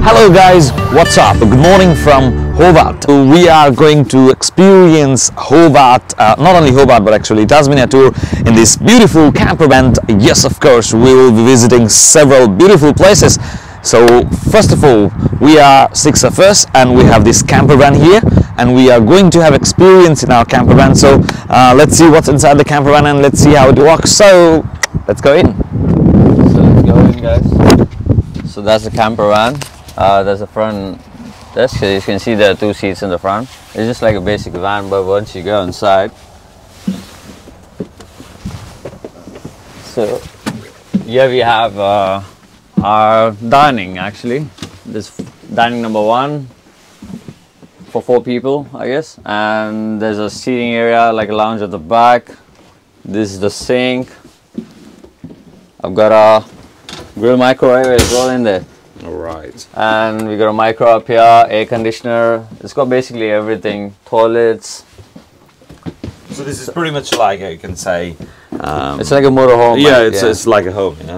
Hello guys, what's up? Good morning from Hobart. So we are going to experience Hobart, not only Hobart but actually Tasmania tour in this beautiful campervan. Yes, of course, we will be visiting several beautiful places. So first of all, we are 6 of us and we have this campervan here and we are going to have experience in our campervan. So let's see what's inside the campervan and let's see how it works. So let's go in. So let's go in, guys. So that's the campervan. There's a front desk. You can see there are 2 seats in the front. It's just like a basic van, but once you go inside, so here we have our dining. Actually, this dining number 1 for 4 people, I guess. And there's a seating area, like a lounge at the back. This is the sink. I've got a grill microwave as well in there. Alright. And we got a micro up here, air conditioner. It's got basically everything. Toilets. So this is pretty much like, you can say, it's like a motorhome. yeah, it's like a home, you know.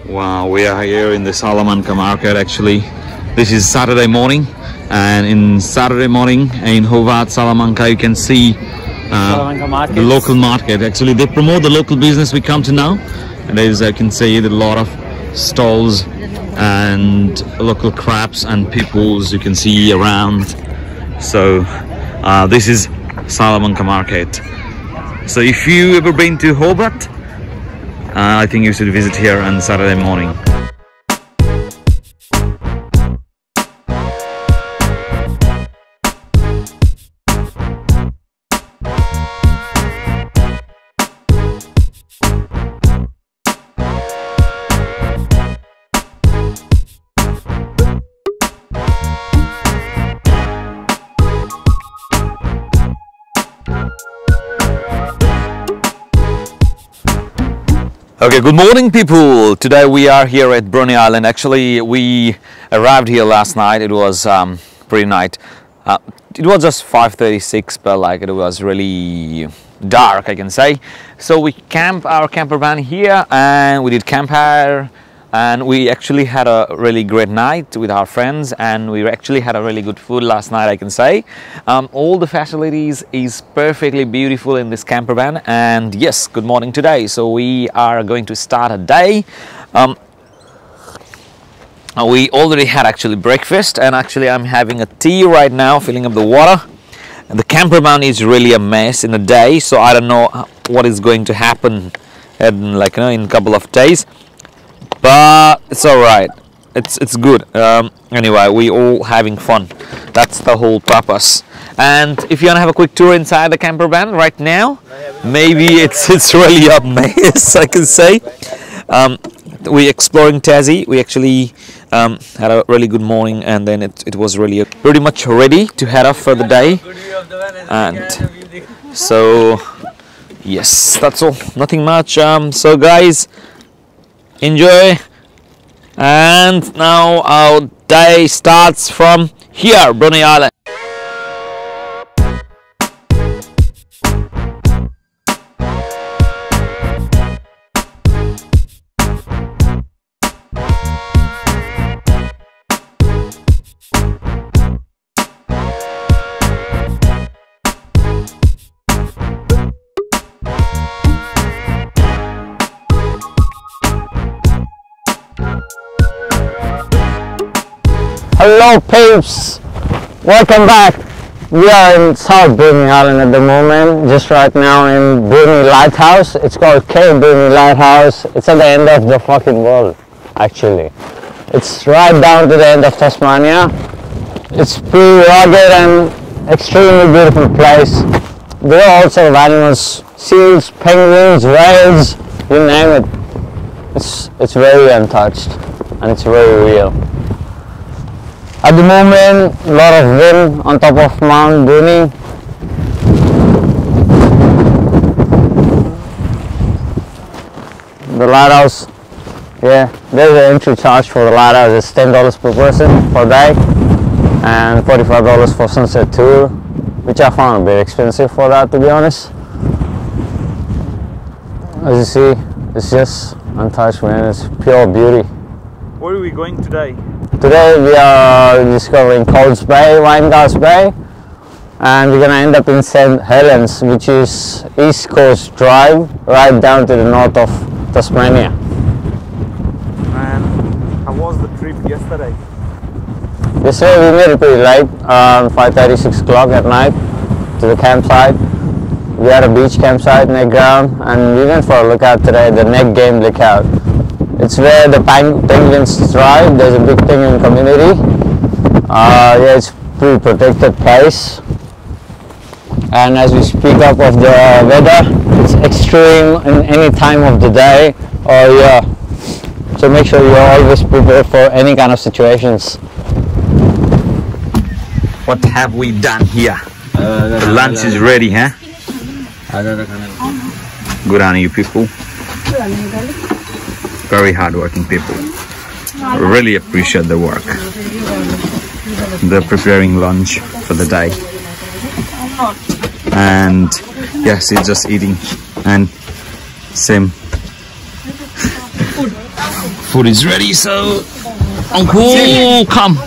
Wow, we are here in the Salamanca market. Actually, this is Saturday morning, and in Saturday morning in Hobart, Salamanca, you can see the local market. Actually, they promote the local business we come to now, and as I can see, a lot of stalls and local crafts and peoples you can see around. So this is Salamanca market. So if you ever been to Hobart, I think you should visit here on Saturday morning. Okay, good morning people. Today we are here at Bruny Island. Actually, we arrived here last night. It was pretty night. It was just 5:36, but like it was really dark, I can say. So we camped our camper van here and we did campfire, and we actually had a really great night with our friends, and we actually had a really good food last night, I can say. All the facilities is perfectly beautiful in this camper van. And yes, good morning today. So we are going to start a day. We already had actually breakfast, and actually I'm having a tea right now, filling up the water. And the camper van is really a mess in a day, so I don't know what is going to happen in, like, you know, in a couple of days. But it's all right. It's good. Anyway, we all having fun. That's the whole purpose. And if you want to have a quick tour inside the camper van right now, maybe it's really a mess, I can say. We exploring Tassie. We actually had a really good morning, and then it was really pretty much ready to head off for the day. And so yes, that's all. Nothing much. So guys, enjoy, and now our day starts from here, Bruny Island. Hello peeps, welcome back. We are in South Bruny Island at the moment, just right now in Bruny Lighthouse. It's called Cape Bruny Lighthouse. It's at the end of the fucking world, actually. It's right down to the end of Tasmania. It's pretty rugged and extremely beautiful place. There are all sorts of animals, seals, penguins, whales, you name it. It's very untouched and it's very real. At the moment, a lot of wind on top of Mount Bruny. The lighthouse, yeah, there's an entry charge for the lighthouse. It's $10 per person per day and $45 for sunset tour, which I found a bit expensive for that, to be honest. As you see, it's just untouched, man. It's pure beauty. Where are we going today? Today we are discovering Coles Bay, Wineglass Bay, and we're gonna end up in St. Helens, which is East Coast Drive, right down to the north of Tasmania. And how was the trip yesterday? Yesterday we made it pretty late, around 5:30, 6 o'clock at night, to the campsite. We had a beach campsite, neck ground, and we went for a lookout today, the Neck Game Lookout. It's where the penguins thrive. There's a big penguin community. Yeah, it's pretty protected place. And as we speak up of the weather, it's extreme in any time of the day or year. So make sure you're always prepared for any kind of situations. What have we done here? The lunch is ready, huh? Good on you people. Very hardworking people. Really appreciate the work. They're preparing lunch for the day. And yes, he's just eating. And same. Food is ready, so Uncle, come.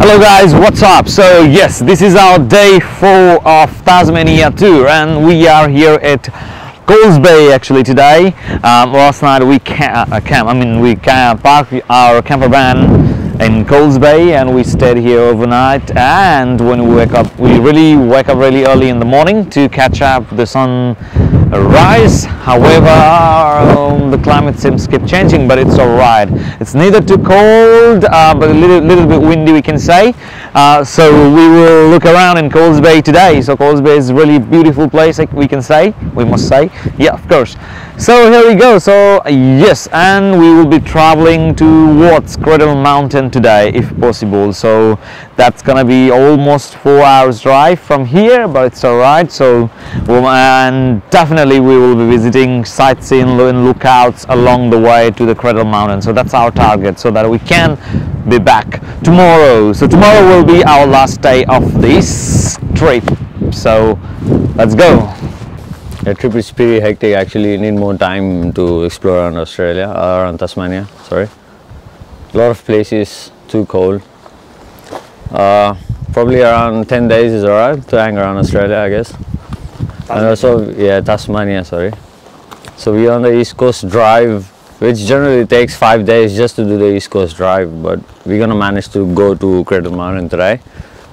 Hello guys, what's up? So yes, this is our day 4 of Tasmania tour and we are here at Coles Bay actually today. Last night we parked our camper van in Coles Bay and we stayed here overnight, and when we wake up really early in the morning to catch up the sunrise. However, the climate seems to keep changing, but it's alright. It's neither too cold but a little bit windy, we can say. So we will look around in Coles Bay today. So Coles Bay is a really beautiful place, like we must say. Yeah, of course. So here we go. So yes, and we will be traveling towards Cradle Mountain today if possible. So that's gonna be almost 4 hours drive from here, but it's alright. So and definitely we will be visiting sightseeing and lookouts along the way to the Cradle Mountain. So that's our target, so that we can be back tomorrow. So tomorrow will be our last day of this trip. So let's go. The trip is pretty hectic actually. You need more time to explore around Australia, around Tasmania, sorry. A lot of places, too cold. Probably around 10 days is alright to hang around Australia, I guess. And also, yeah, Tasmania, sorry. So we're on the East Coast Drive, which generally takes 5 days just to do the East Coast Drive, but we're gonna manage to go to Cradle Mountain today.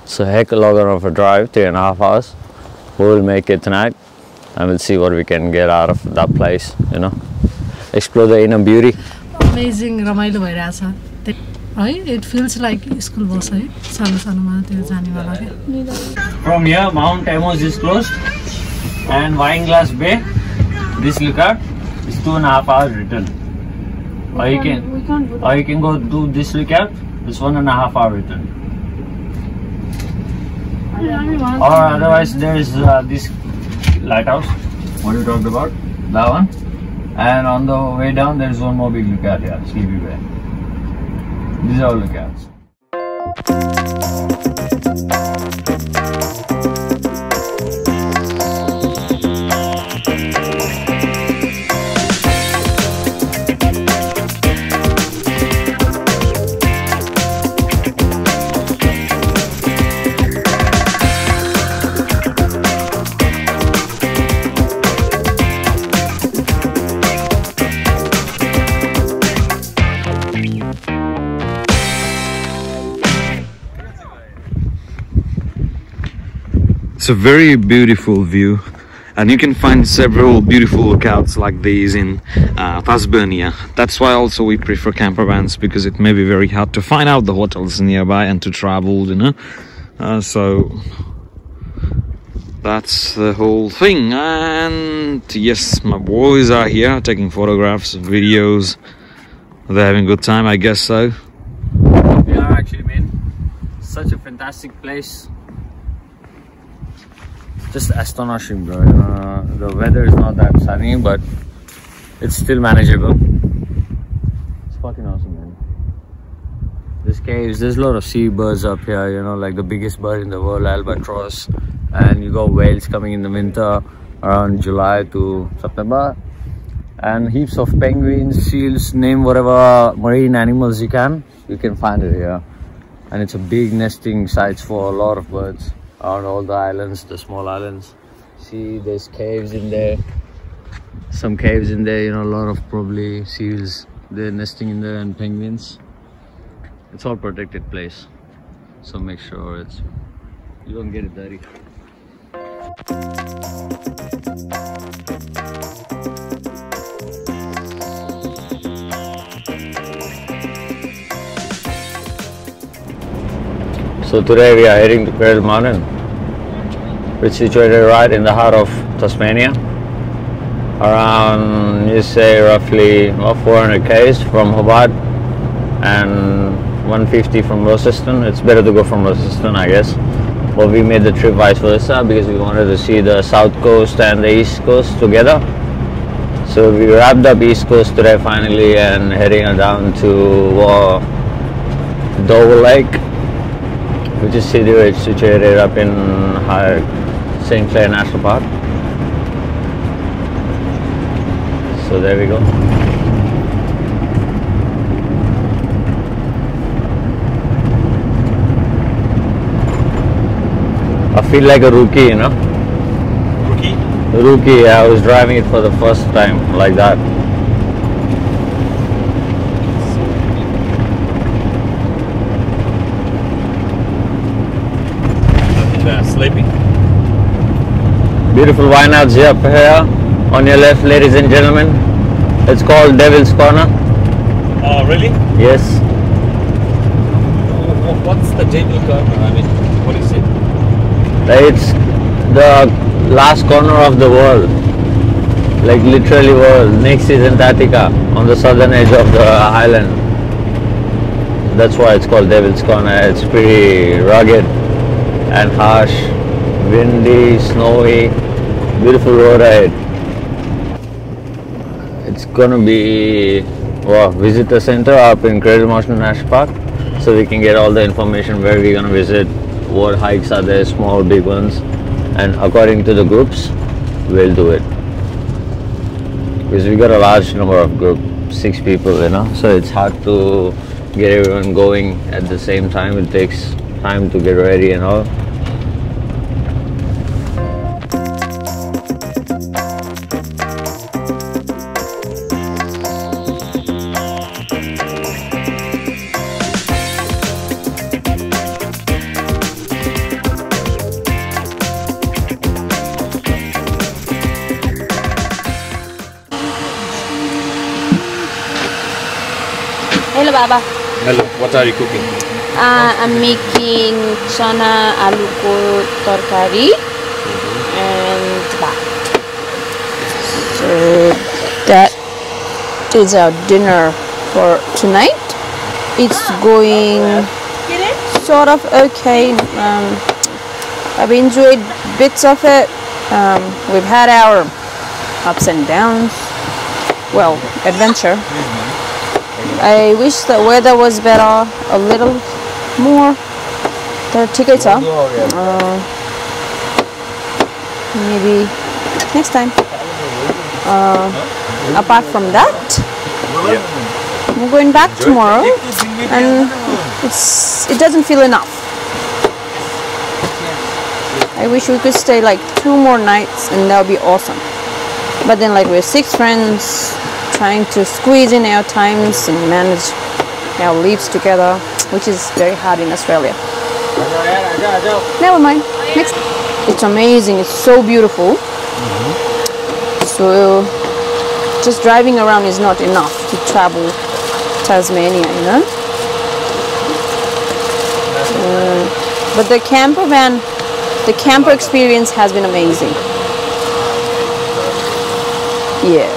So heck a lot of a drive, 3.5 hours. We'll make it tonight and we'll see what we can get out of that place, you know. Explore the inner beauty. Amazing, रमाइलो भइरहेछ है. It feels like school bus है. सानो सानोमा त्यो जाने वाला के. From here, Mount Amos is closed. And Wineglass Bay, this lookout is 2.5 hours return. Or you can go do this lookout, this 1.5 hour return. Or otherwise there is this lighthouse, what we talked about, that one. And on the way down there is one more big lookout here, Sleepy Bay. These are all lookouts. It's a very beautiful view, and you can find several beautiful lookouts like these in Tasmania. That's why also we prefer campervans, because it may be very hard to find out the hotels nearby and to travel, you know. So that's the whole thing. And yes, my boys are here taking photographs, videos. They're having a good time, I guess so. We are actually, man. Such a fantastic place. Just astonishing, bro. The weather is not that sunny, but it's still manageable. It's fucking awesome, man. There's caves, there's a lot of seabirds up here, you know, like the biggest bird in the world, albatross. And you got whales coming in the winter around July to September. And heaps of penguins, seals, name whatever marine animals you can find it here. And it's a big nesting site for a lot of birds around all the islands, the small islands. See, there's caves in there, some caves in there, you know, a lot of probably seals, they're nesting in there, and penguins. It's all protected place, so make sure you don't get it dirty. So today we are heading to Campervan Mountain, which is situated right in the heart of Tasmania, around, you say, roughly 400 km from Hobart and 150 from Launceston. It's better to go from Launceston, I guess, but we made the trip vice versa because we wanted to see the south coast and the east coast together. So we wrapped up east coast today finally and heading down to Dover Lake, which is situated up in St. Clair National Park. So there we go. I feel like a rookie, you know? Rookie, yeah, I was driving it for the first time like that. Sleeping. Beautiful vineyards here up here on your left, ladies and gentlemen. It's called Devil's Corner. Oh, really? Yes. What's the Devil's Corner? I mean, what is it? It's the last corner of the world, like literally world. Next is Antarctica on the southern edge of the island. That's why it's called Devil's Corner. It's pretty rugged and harsh, windy, snowy, beautiful road ahead. It's gonna be visitor center up in Campervan Mountain National Park, so we can get all the information where we're gonna visit, what hikes are there, small, big ones, and according to the groups, we'll do it. Because we got a large number of group, 6 people, you know, so it's hard to get everyone going at the same time. It takes time to get ready and all. Hello, Baba. Hello, what are you cooking? I'm making chana aloo ko tarkari and bhat. is our dinner for tonight. It's going sort of okay. I've enjoyed bits of it. We've had our ups and downs. Well, adventure. I wish the weather was better, a little more. The tickets are. Maybe next time. Apart from that, we're going back tomorrow, and it doesn't feel enough. I wish we could stay like 2 more nights, and that would be awesome. But then, like, we're 6 friends trying to squeeze in our times and manage our leaves together, which is very hard in Australia. Never mind. Next. It's amazing. It's so beautiful. So just driving around is not enough to travel Tasmania, you know. But the campervan, the camper experience has been amazing. Yeah,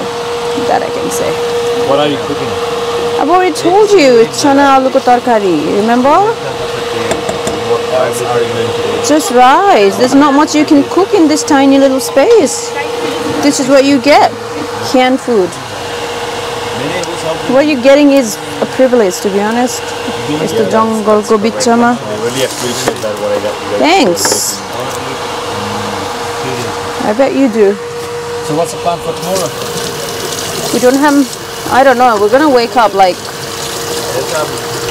that I can say. What are you cooking? I've already told you, it's chana aloo ko tarkari. Remember? What else are you going to do? Just rice. There's not much you can cook in this tiny little space. This is what you get. Canned food. What you're getting is a privilege, to be honest. It's the jungle ko bichama. I really appreciate that what I got. Thanks. I bet you do. So what's the plan for tomorrow? We don't have, I don't know, we're gonna wake up like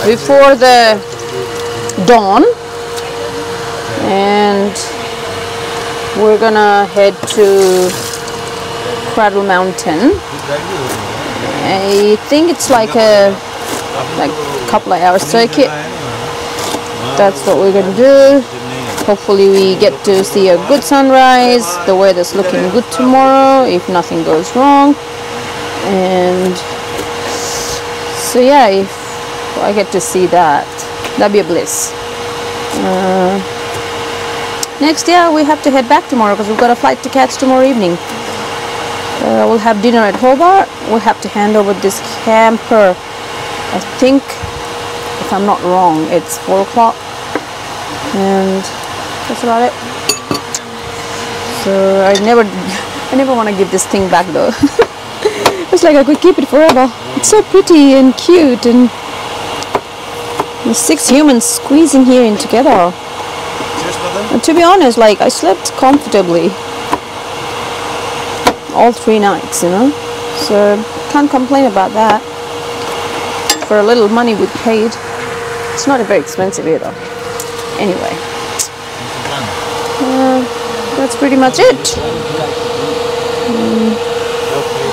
before the dawn, and we're gonna head to Cradle Mountain. I think it's like a couple of hours circuit. That's what we're gonna do. Hopefully we get to see a good sunrise. The weather's looking good tomorrow if nothing goes wrong. And so yeah, if I get to see that, that'd be a bliss. Next, yeah, we have to head back tomorrow because we've got a flight to catch tomorrow evening. We'll have dinner at Hobart. We'll have to hand over this camper. I think, if I'm not wrong, it's 4 o'clock. And that's about it. So I never want to give this thing back though. It's like I could keep it forever. It's so pretty and cute, and the 6 humans squeezing here in together. And to be honest, like, I slept comfortably all 3 nights, you know. So can't complain about that. For a little money we paid, it's not very expensive either. Anyway, that's pretty much it.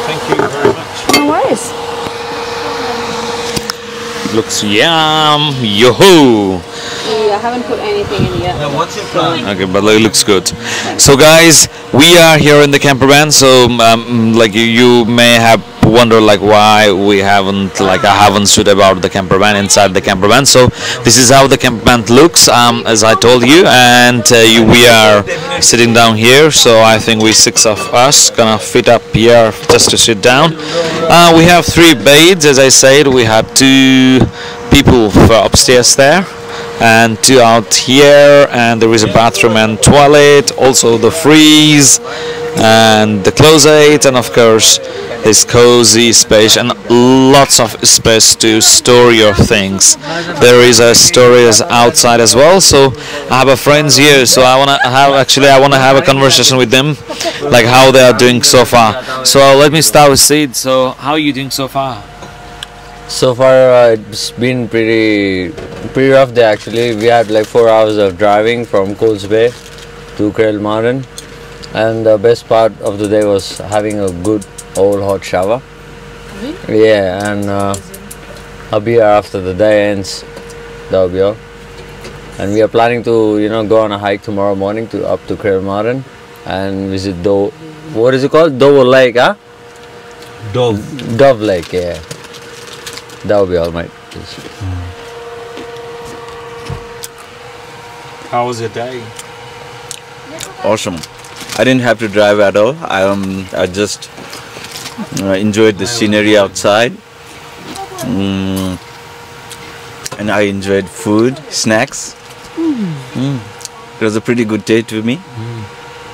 Thank you very much. No worries. Looks yum, yo-ho! I haven't put anything in yet. What's your plan? Okay, but it looks good. So guys, we are here in the campervan. So like you may have wondered like why we haven't, like I haven't stood about the campervan, inside the campervan. So this is how the campervan looks, as I told you, and we are sitting down here. So I think we 6 of us gonna fit up here just to sit down. We have 3 beds, as I said. We have 2 people for upstairs there, and 2 out here, and there is a bathroom and toilet, also the freeze and the closet, and of course this cozy space and lots of space to store your things. There is a storage outside as well. So I have a friends here, so I wanna have a conversation with them, like how they are doing so far. So let me start with Sid. So how are you doing so far? So far, it's been pretty rough day actually. We had like 4 hours of driving from Coles Bay to Cradle Mountain, and the best part of the day was having a good old hot shower. Really? Yeah, and I'll be here after the day ends. That'll be all. And we are planning to, go on a hike tomorrow morning up to Cradle Mountain and visit what is it called? Dove Lake, huh? Dove Lake, yeah. That will be all, mate. How was your day? Awesome. I didn't have to drive at all. I just I enjoyed the scenery outside. And I enjoyed food, snacks. It was a pretty good day to me.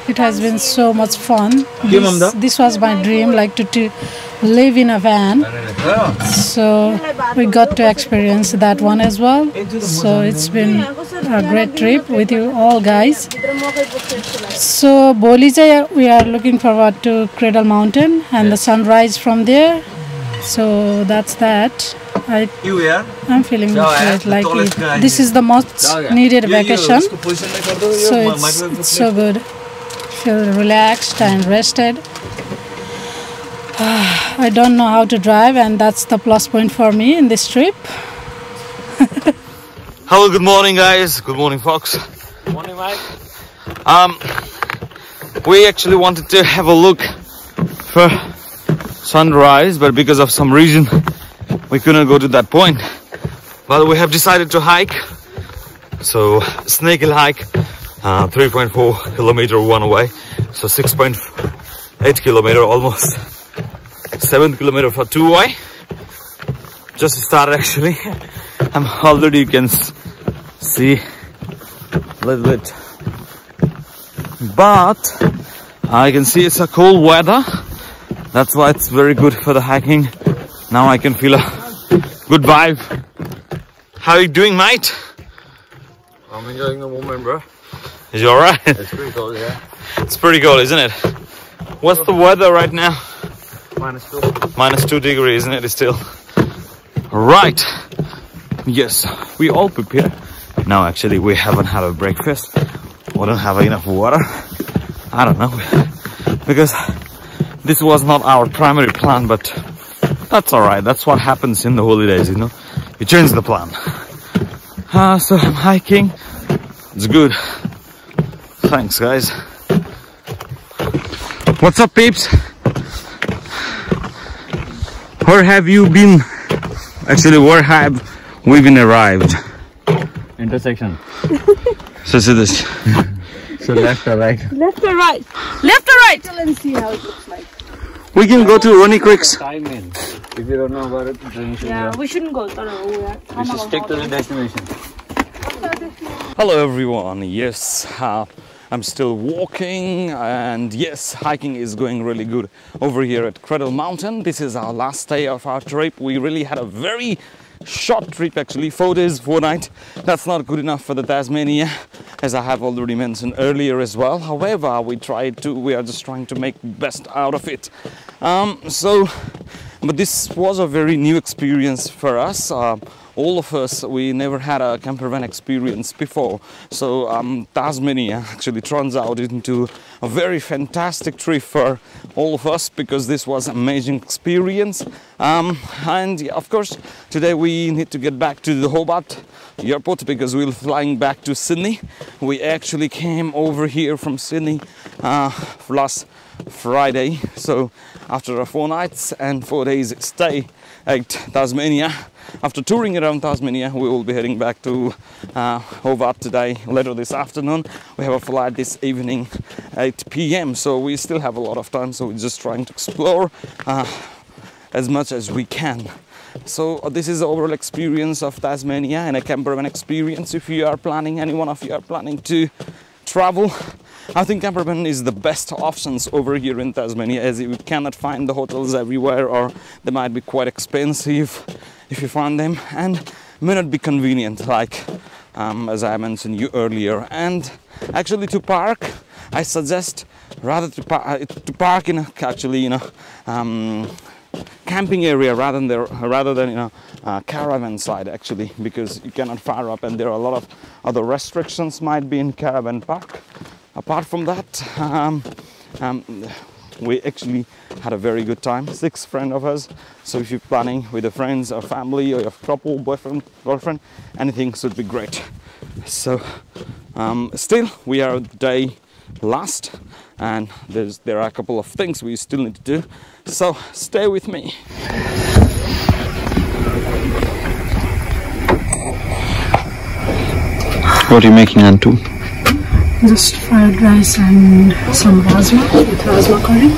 It has been so much fun. This was my dream, like to live in a van. So we got to experience that one as well. So it's been a great trip with you all guys. So Boli we are looking forward to Cradle Mountain and the sunrise from there. So that's that. I'm feeling great. Like this is the most needed vacation. So it's so good. Feel relaxed and rested. I don't know how to drive, and that's the plus point for me in this trip. Hello, good morning guys. Good morning folks. Good morning, Mike. We actually wanted to have a look for sunrise, but because of some reason we couldn't go to that point. But we have decided to hike. So Snake Hill hike, 3.4 kilometer one way, so 6.8 kilometer, almost 7 kilometer for two way. Just started actually. I'm already, you can see a little bit, but I can see it's a cold weather. That's why it's very good for the hiking. Now I can feel a good vibe. How are you doing, mate? I'm enjoying the moment, bro. Is you alright? It's pretty cold, yeah. It's pretty cold, isn't it? What's the weather right now? -2. -2 degrees, isn't it? It's still. Right. Yes, we all prepare. Now actually we haven't had a breakfast. We don't have enough water. I don't know. Because this was not our primary plan, but that's alright. That's what happens in the holidays, you know. You change the plan. So I'm hiking. It's good. Thanks, guys. What's up, peeps? Where have you been? Actually, where have we been arrived? Intersection. So see this. So left or right? Left or right? Left or right? Let's see how it looks like. We can go to Ronnie Creek's. Time in. If you don't know about it, then you should, We shouldn't go. we should stick to the destination. Hello everyone. Yes, I'm still walking, and yes, hiking is going really good over here at Cradle Mountain. This is our last day of our trip. We really had a very short trip, actually, 4 days, 4 nights. That's not good enough for the Tasmania, as I have already mentioned earlier as well. However, we are just trying to make best out of it. But this was a very new experience for us. All of us, we never had a campervan experience before. So Tasmania actually turns out into a very fantastic trip for all of us, because this was an amazing experience. And of course, today we need to get back to the Hobart airport because we're flying back to Sydney. We actually came over here from Sydney last Friday. So after 4 nights and 4 days stay at Tasmania, after touring around Tasmania, we will be heading back to Hobart today, later this afternoon. We have a flight this evening, 8 p.m. So we still have a lot of time, so we're just trying to explore as much as we can. So this is the overall experience of Tasmania and a campervan experience. If you are planning, any one of you are planning to travel, I think campervan is the best options over here in Tasmania, as you cannot find the hotels everywhere, or they might be quite expensive if you find them, and may not be convenient, like as I mentioned you earlier. And actually, to park, I suggest rather to park in a camping area rather than caravan side, actually, because you cannot fire up, and there are a lot of other restrictions might be in caravan park. Apart from that, we actually had a very good time, 6 friends of us. So if you're planning with your friends or family, or your couple, boyfriend, girlfriend, anything should be great. So still we are day last, and there are a couple of things we still need to do, so stay with me. What are you making, Antu? Just fried rice and some rajma with rajma curry.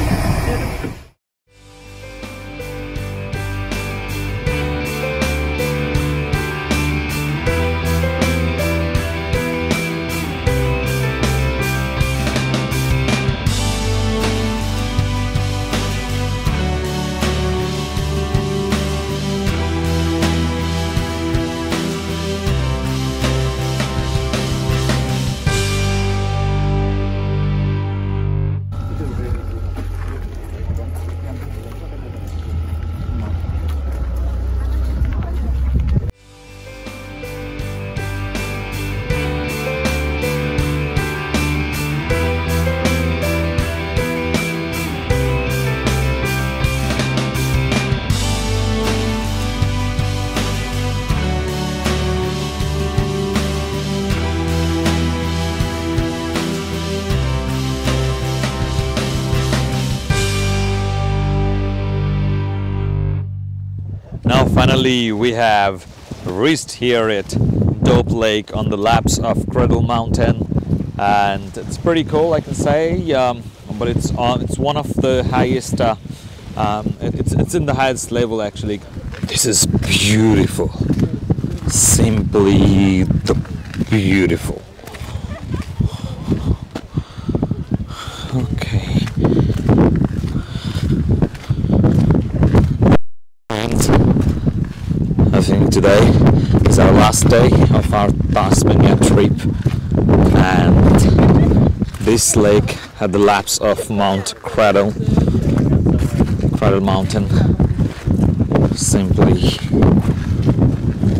finally we have reached here at Dope Lake on the laps of Cradle Mountain, and it's pretty cool, I can say. But it's one of the highest. It's in the highest level actually. This is beautiful, simply beautiful. Okay. I think today is our last day of our Tasmania trip, and this lake had the laps of Mount Cradle Mountain. Simply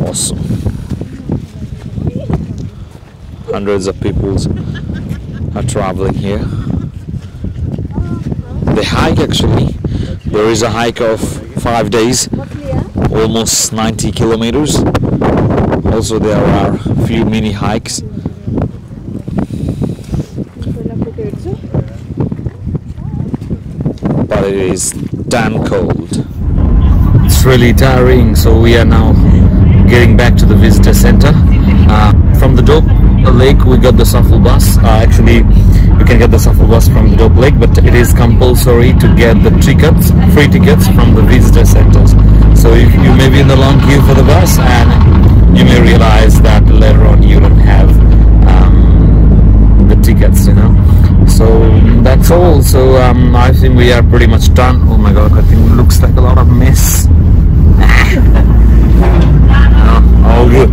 awesome. Hundreds of people are traveling here. The hike actually, there is a hike of 5 days, almost 90 kilometers. Also there are a few mini hikes. But it is damn cold. It's really tiring, so we are now getting back to the visitor center. From the Dope Lake we got the shuffle bus. Actually you can get the shuffle bus from the Dope Lake, but it is compulsory to get the tickets, free tickets from the visitor centers. So if you may be in the long queue for the bus, and you may realize that later on you don't have the tickets, you know. So that's all. So I think we are pretty much done. Oh my god, I think it looks like a lot of mess. All good.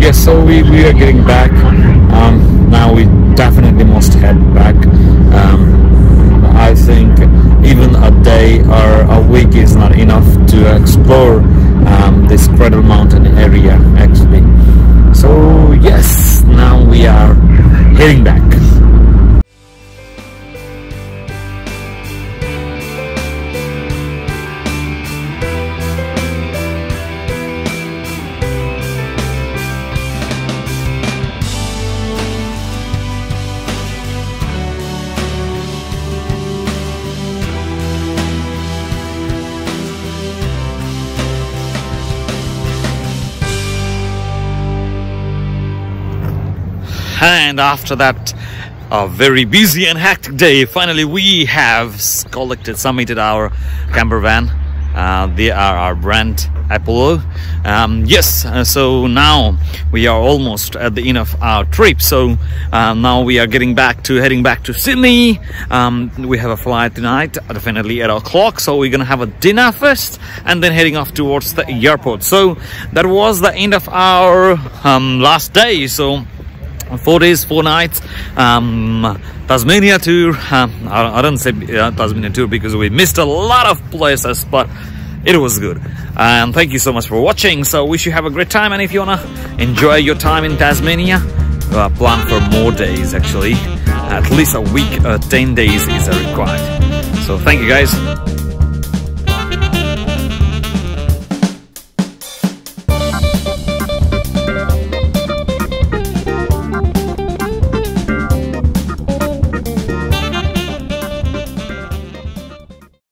Yes, so we are getting back. Now we definitely must head back. I think even a day or a week is not enough to explore this Cradle Mountain area actually. So yes, now we are heading back. And after that very busy and hectic day, finally we have submitted our Campervan. They are our brand Apollo. Yes, so now we are almost at the end of our trip. So now we are heading back to Sydney. We have a flight tonight, definitely at 8 o'clock. So we're gonna have a dinner first and then heading off towards the airport. So that was the end of our last day. So 4 days, 4 nights, Tasmania tour. I don't say Tasmania tour because we missed a lot of places, but it was good. And thank you so much for watching. So wish you have a great time, and if you wanna enjoy your time in Tasmania, plan for more days actually. At least a week, 10 days is required. So thank you guys.